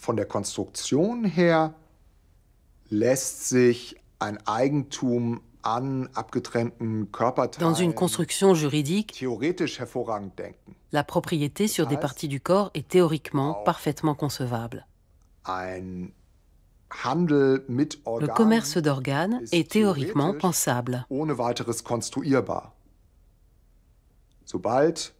von der Konstruktion her lässt sich ein Eigentum an abgetrennten Dans Körperteilen une construction juridique, theoretisch hervorragend denken. la propriété sur des parties du corps est théoriquement parfaitement concevable. Ein Handel mit Le Organen commerce d'organes ist est théoriquement theoretisch pensable. ohne weiteres konstruierbar. Sobald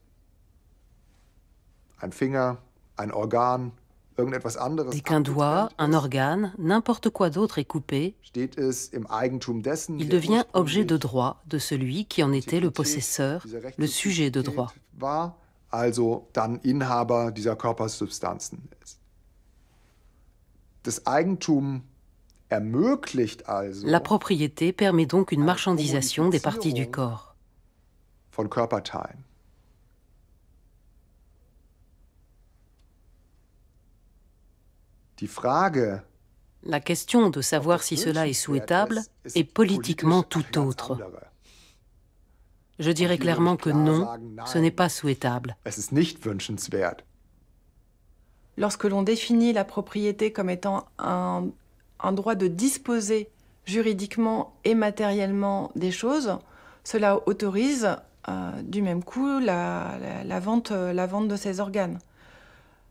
ein Finger, ein Organ, irgendetwas anderes Dès qu'un doigt, abgetrennt un ist, organe, n'importe quoi d'autre est coupé, steht es im Eigentum dessen, il der devient objet de ursprünglich droit de celui qui en était le Integrität possesseur, dieser le sujet de Rechtssubjektivität droit. war, also dann Inhaber dieser Körpersubstanzen ist. Das Eigentum ermöglicht also La propriété permet donc une marchandisation des parties du corps. von Körperteilen. Die Frage, La question de savoir si cela est souhaitable est politiquement tout autre. Je dirais clairement que non, ce n'est pas souhaitable. Es ist nicht wünschenswert. Lorsque l'on définit la propriété comme étant un droit de disposer juridiquement et matériellement des choses, cela autorise du même coup la vente de ces organes.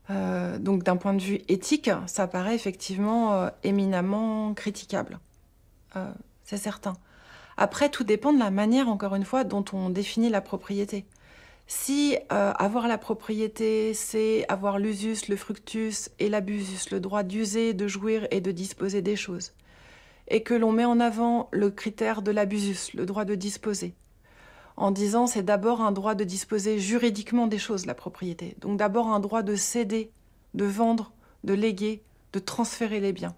Donc d'un point de vue éthique, ça paraît effectivement éminemment critiquable. C'est certain. Après, tout dépend de la manière, encore une fois, dont on définit la propriété. Si avoir la propriété, c'est avoir l'usus, le fructus et l'abusus, le droit d'user, de jouir et de disposer des choses, et que l'on met en avant le critère de l'abusus, le droit de disposer, en disant c'est d'abord un droit de disposer juridiquement des choses, la propriété. Donc d'abord un droit de céder, de vendre, de léguer, de transférer les biens.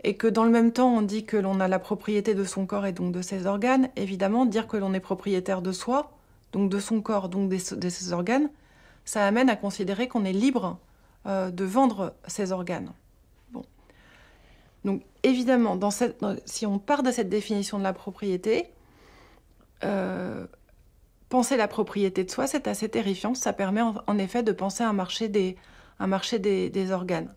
Et que dans le même temps, on dit que l'on a la propriété de son corps et donc de ses organes, évidemment, dire que l'on est propriétaire de soi, donc de son corps, donc de ses organes, ça amène à considérer qu'on est libre de vendre ses organes. Bon. Donc évidemment, si on part de cette définition de la propriété, penser la propriété de soi, c'est assez terrifiant. Ça permet en effet de penser à un marché des organes.